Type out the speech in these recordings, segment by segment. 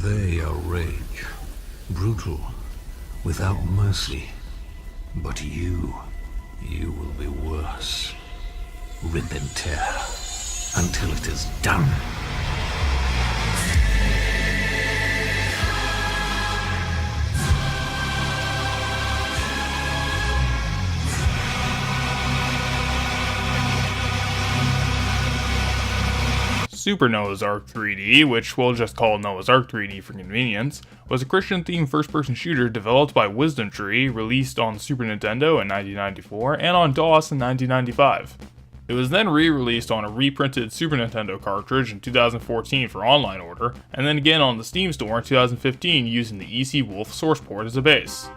They are rage, brutal, without mercy. But you will be worse. Rip and tear, until it is done. Super Noah's Ark 3D, which we'll just call Noah's Ark 3D for convenience, was a Christian-themed first-person shooter developed by Wisdom Tree, released on Super Nintendo in 1994 and on DOS in 1995. It was then re-released on a reprinted Super Nintendo cartridge in 2014 for online order, and then again on the Steam store in 2015 using the ECWolf source port as a base.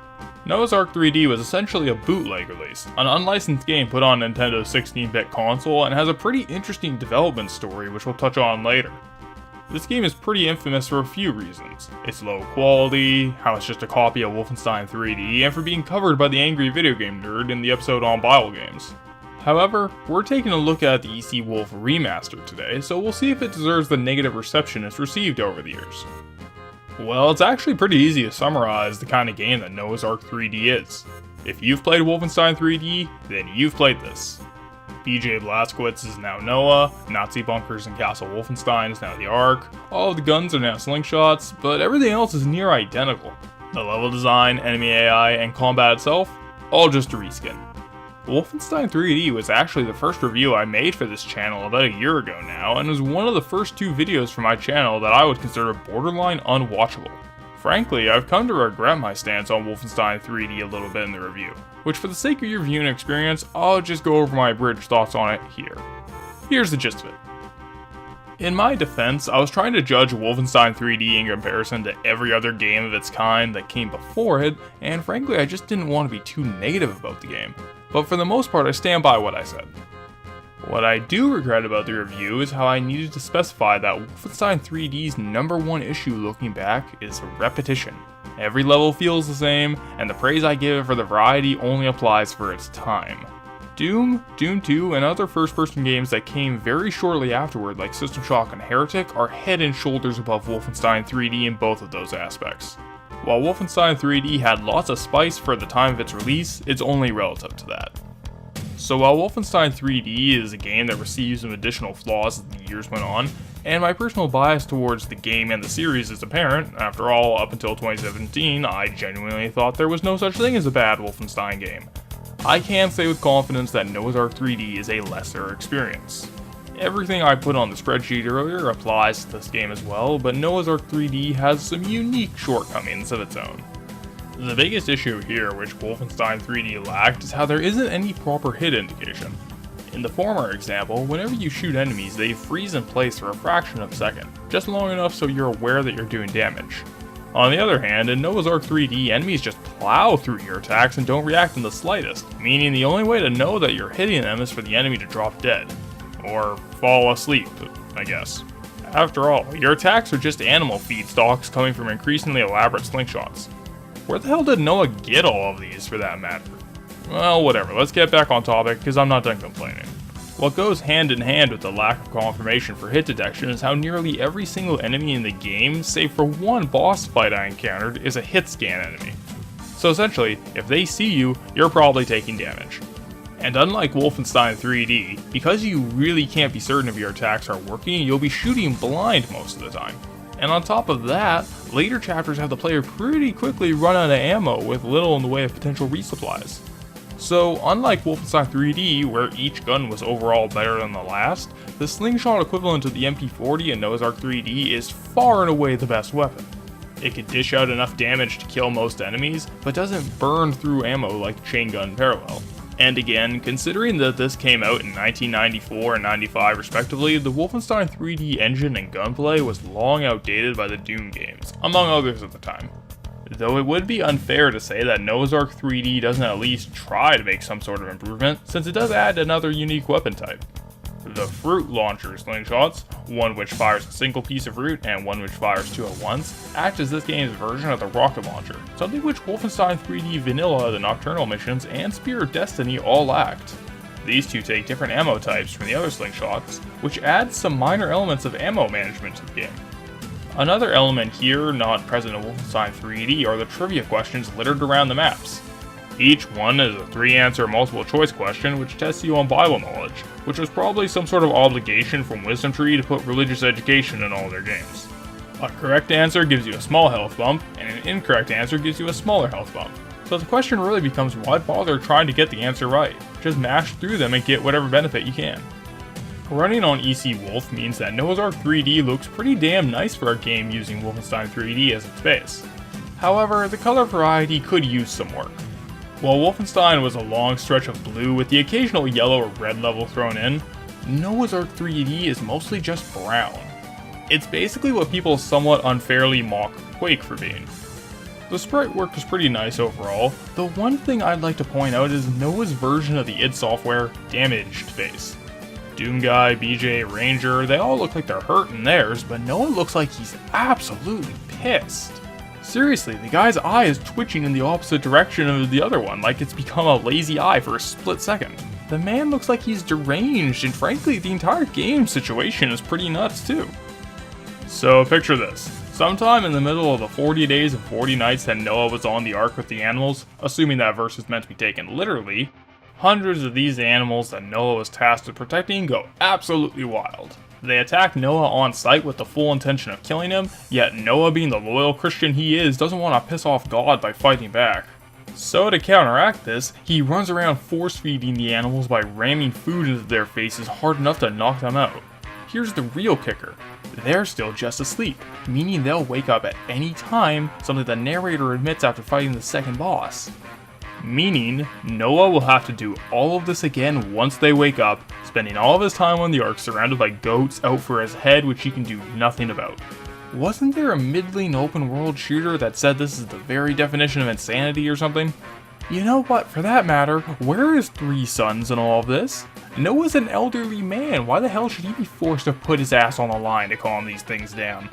Noah's Ark 3D was essentially a bootleg release, an unlicensed game put on Nintendo's 16-bit console, and has a pretty interesting development story which we'll touch on later. This game is pretty infamous for a few reasons. Its low quality, how it's just a copy of Wolfenstein 3D, and for being covered by the angry video game nerd in the episode on Bible games. However, we're taking a look at the ECWolf remaster today, so we'll see if it deserves the negative reception it's received over the years. Well, it's actually pretty easy to summarize the kind of game that Noah's Ark 3D is. If you've played Wolfenstein 3D, then you've played this. BJ Blazkowicz is now Noah, Nazi bunkers in Castle Wolfenstein is now the Ark, all of the guns are now slingshots, but everything else is near identical. The level design, enemy AI, and combat itself, all just a reskin. Wolfenstein 3D was actually the first review I made for this channel about a year ago now, and was one of the first two videos for my channel that I would consider borderline unwatchable. Frankly, I've come to regret my stance on Wolfenstein 3D a little bit in the review, which for the sake of your viewing experience, I'll just go over my abridged thoughts on it here. Here's the gist of it. In my defense, I was trying to judge Wolfenstein 3D in comparison to every other game of its kind that came before it, and frankly I just didn't want to be too negative about the game. But for the most part I stand by what I said. What I do regret about the review is how I needed to specify that Wolfenstein 3D's #1 issue looking back is repetition. Every level feels the same, and the praise I give it for the variety only applies for its time. Doom, Doom 2, and other first-person games that came very shortly afterward like System Shock and Heretic are head and shoulders above Wolfenstein 3D in both of those aspects. While Wolfenstein 3D had lots of spice for the time of its release, it's only relative to that. So while Wolfenstein 3D is a game that received some additional flaws as the years went on, and my personal bias towards the game and the series is apparent, after all, up until 2017, I genuinely thought there was no such thing as a bad Wolfenstein game. I can say with confidence that Noah's Ark 3D is a lesser experience. Everything I put on the spreadsheet earlier applies to this game as well, but Noah's Ark 3D has some unique shortcomings of its own. The biggest issue here, which Wolfenstein 3D lacked, is how there isn't any proper hit indication. In the former example, whenever you shoot enemies, they freeze in place for a fraction of a second, just long enough so you're aware that you're doing damage. On the other hand, in Noah's Ark 3D, enemies just plow through your attacks and don't react in the slightest, meaning the only way to know that you're hitting them is for the enemy to drop dead. Or fall asleep, I guess. After all, your attacks are just animal feedstocks coming from increasingly elaborate slingshots. Where the hell did Noah get all of these, for that matter? Well, whatever, let's get back on topic, because I'm not done complaining. What goes hand in hand with the lack of confirmation for hit detection is how nearly every single enemy in the game, save for one boss fight I encountered, is a hit scan enemy. So essentially, if they see you, you're probably taking damage. And unlike Wolfenstein 3D, because you really can't be certain if your attacks are working, you'll be shooting blind most of the time. And on top of that, later chapters have the player pretty quickly run out of ammo with little in the way of potential resupplies. So unlike Wolfenstein 3D, where each gun was overall better than the last, the slingshot equivalent to the MP40 in Noah's Ark 3D is far and away the best weapon. It can dish out enough damage to kill most enemies, but doesn't burn through ammo like chain gun parallel. And again, considering that this came out in 1994 and 95 respectively, the Wolfenstein 3D engine and gunplay was long outdated by the Doom games, among others at the time. Though it would be unfair to say that Noah's Ark 3D doesn't at least try to make some sort of improvement, since it does add another unique weapon type. The fruit launcher slingshots, one which fires a single piece of fruit and one which fires two at once, act as this game's version of the rocket launcher, something which Wolfenstein 3D Vanilla, the Nocturnal missions, and Spear of Destiny all lacked. These two take different ammo types from the other slingshots, which adds some minor elements of ammo management to the game. Another element here not present in Wolfenstein 3D are the trivia questions littered around the maps. Each one is a 3-answer multiple choice question which tests you on Bible knowledge, which was probably some sort of obligation from Wisdom Tree to put religious education in all their games. A correct answer gives you a small health bump, and an incorrect answer gives you a smaller health bump. So the question really becomes, why bother trying to get the answer right? Just mash through them and get whatever benefit you can. Running on ECWolf means that Noah's Ark 3D looks pretty damn nice for a game using Wolfenstein 3D as its base. However, the color variety could use some work. While Wolfenstein was a long stretch of blue with the occasional yellow or red level thrown in, Noah's Ark 3D is mostly just brown. It's basically what people somewhat unfairly mock Quake for being. The sprite work is pretty nice overall. The one thing I'd like to point out is Noah's version of the id Software damaged face. Doomguy, BJ, Ranger, they all look like they're hurt in theirs, but Noah looks like he's absolutely pissed. Seriously, the guy's eye is twitching in the opposite direction of the other one, like it's become a lazy eye for a split second. The man looks like he's deranged, and frankly, the entire game situation is pretty nuts too. So picture this. Sometime in the middle of the 40 days and 40 nights that Noah was on the Ark with the animals, assuming that verse is meant to be taken literally, hundreds of these animals that Noah was tasked with protecting go absolutely wild. They attack Noah on sight with the full intention of killing him, yet Noah, being the loyal Christian he is, doesn't want to piss off God by fighting back. So to counteract this, he runs around force-feeding the animals by ramming food into their faces hard enough to knock them out. Here's the real kicker. They're still just asleep, meaning they'll wake up at any time, something the narrator admits after fighting the second boss. Meaning, Noah will have to do all of this again once they wake up, spending all of his time on the Ark surrounded by goats out for his head, which he can do nothing about. Wasn't there a middling open world shooter that said this is the very definition of insanity or something? You know what, for that matter, where is 3 sons in all of this? Noah's an elderly man, why the hell should he be forced to put his ass on the line to calm these things down?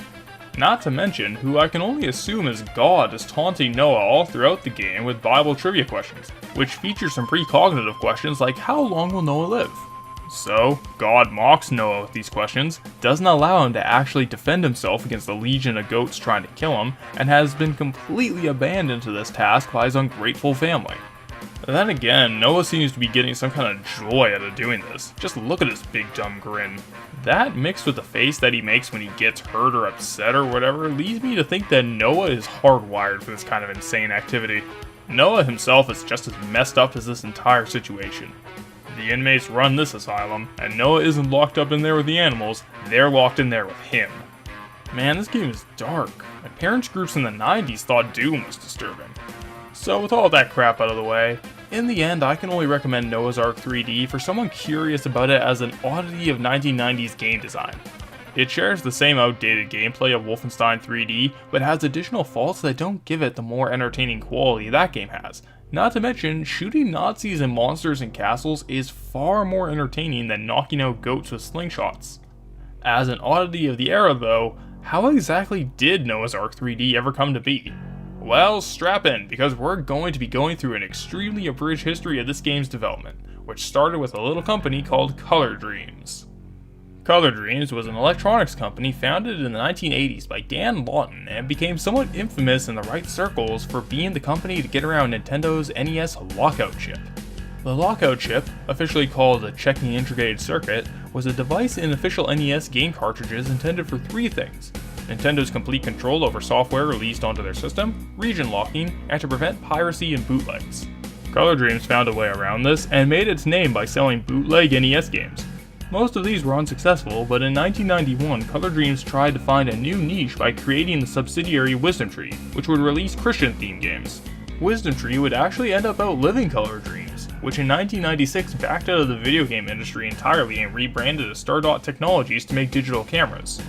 Not to mention, who I can only assume is God is taunting Noah all throughout the game with Bible trivia questions, which feature some precognitive questions like how long will Noah live? So, God mocks Noah with these questions, doesn't allow him to actually defend himself against the legion of goats trying to kill him, and has been completely abandoned to this task by his ungrateful family. Then again, Noah seems to be getting some kind of joy out of doing this. Just look at his big dumb grin. That, mixed with the face that he makes when he gets hurt or upset or whatever, leads me to think that Noah is hardwired for this kind of insane activity. Noah himself is just as messed up as this entire situation. The inmates run this asylum, and Noah isn't locked up in there with the animals, they're locked in there with him. Man, this game is dark. My parents' groups in the 90s thought Doom was disturbing. So with all that crap out of the way, in the end I can only recommend Noah's Ark 3D for someone curious about it as an oddity of 1990s game design. It shares the same outdated gameplay of Wolfenstein 3D, but has additional faults that don't give it the more entertaining quality that game has. Not to mention, shooting Nazis and monsters in castles is far more entertaining than knocking out goats with slingshots. As an oddity of the era though, how exactly did Noah's Ark 3D ever come to be? Well, strap in, because we're going to be going through an extremely abridged history of this game's development, which started with a little company called Color Dreams. Color Dreams was an electronics company founded in the 1980s by Dan Lawton and became somewhat infamous in the right circles for being the company to get around Nintendo's NES lockout chip. The lockout chip, officially called the Checking Integrated Circuit, was a device in official NES game cartridges intended for 3 things: Nintendo's complete control over software released onto their system, region locking, and to prevent piracy and bootlegs. Color Dreams found a way around this and made its name by selling bootleg NES games. Most of these were unsuccessful, but in 1991, Color Dreams tried to find a new niche by creating the subsidiary Wisdom Tree, which would release Christian-themed games. Wisdom Tree would actually end up outliving Color Dreams, which in 1996 backed out of the video game industry entirely and rebranded as Stardot Technologies to make digital cameras.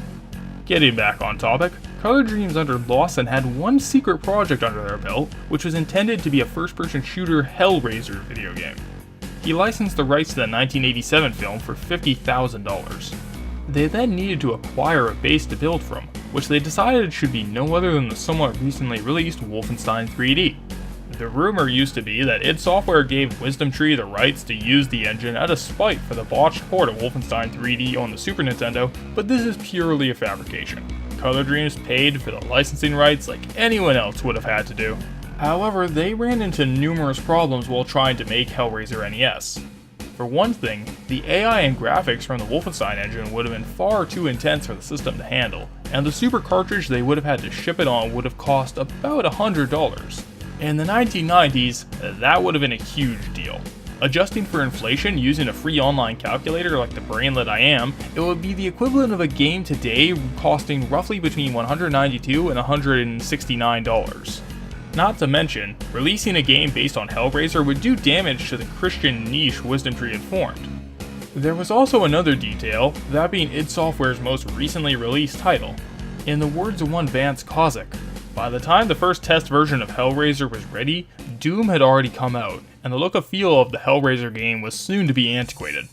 Getting back on topic, Color Dreams under Lawson had one secret project under their belt, which was intended to be a first-person shooter Hellraiser video game. He licensed the rights to the 1987 film for $50,000. They then needed to acquire a base to build from, which they decided should be no other than the somewhat recently released Wolfenstein 3D. The rumor used to be that id Software gave Wisdom Tree the rights to use the engine out of spite for the botched port of Wolfenstein 3D on the Super Nintendo, but this is purely a fabrication. Color Dreams paid for the licensing rights like anyone else would have had to do. However, they ran into numerous problems while trying to make Hellraiser NES. For one thing, the AI and graphics from the Wolfenstein engine would have been far too intense for the system to handle, and the super cartridge they would have had to ship it on would have cost about $100. In the 1990s, that would have been a huge deal. Adjusting for inflation using a free online calculator like the brainlet I am, it would be the equivalent of a game today costing roughly between $192 and $169. Not to mention, releasing a game based on Hellraiser would do damage to the Christian niche Wisdom Tree had formed. There was also another detail, that being id Software's most recently released title. In the words of one Vance Kozik, by the time the first test version of Hellraiser was ready, Doom had already come out, and the look and feel of the Hellraiser game was soon to be antiquated.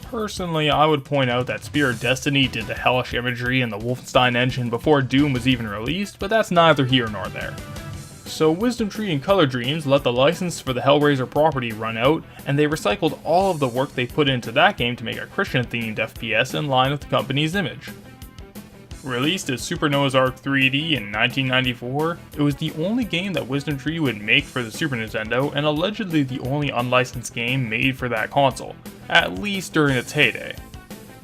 Personally, I would point out that Spear of Destiny did the hellish imagery in the Wolfenstein engine before Doom was even released, but that's neither here nor there. So Wisdom Tree and Color Dreams let the license for the Hellraiser property run out, and they recycled all of the work they put into that game to make a Christian-themed FPS in line with the company's image. Released as Super Noah's Ark 3D in 1994, it was the only game that Wisdom Tree would make for the Super Nintendo, and allegedly the only unlicensed game made for that console, at least during its heyday.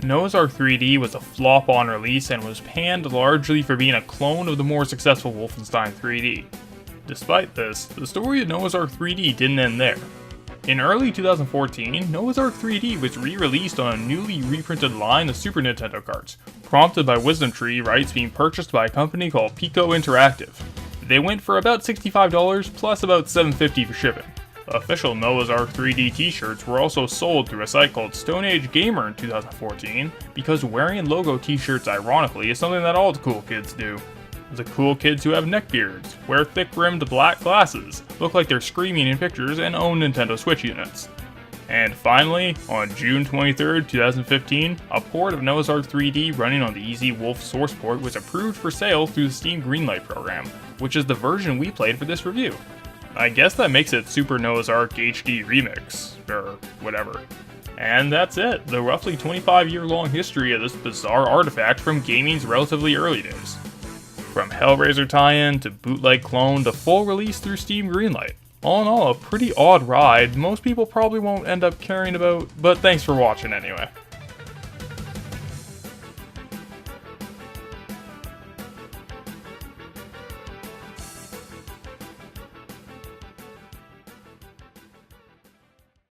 Noah's Ark 3D was a flop on release and was panned largely for being a clone of the more successful Wolfenstein 3D. Despite this, the story of Noah's Ark 3D didn't end there. In early 2014, Noah's Ark 3D was re-released on a newly reprinted line of Super Nintendo carts, prompted by Wisdom Tree rights being purchased by a company called Pico Interactive. They went for about $65 plus about $7.50 for shipping. Official Noah's Ark 3D t-shirts were also sold through a site called Stone Age Gamer in 2014, because wearing logo t-shirts ironically is something that all the cool kids do. The cool kids who have neckbeards, wear thick-rimmed black glasses, look like they're screaming in pictures, and own Nintendo Switch units. And finally, on June 23, 2015, a port of Noah's Ark 3D running on the ECWolf source port was approved for sale through the Steam Greenlight program, which is the version we played for this review. I guess that makes it Super Noah's Ark HD Remix, or whatever. And that's it, the roughly 25-year-long history of this bizarre artifact from gaming's relatively early days. From Hellraiser tie-in to bootleg clone to full release through Steam Greenlight. All in all, a pretty odd ride most people probably won't end up caring about, but thanks for watching anyway.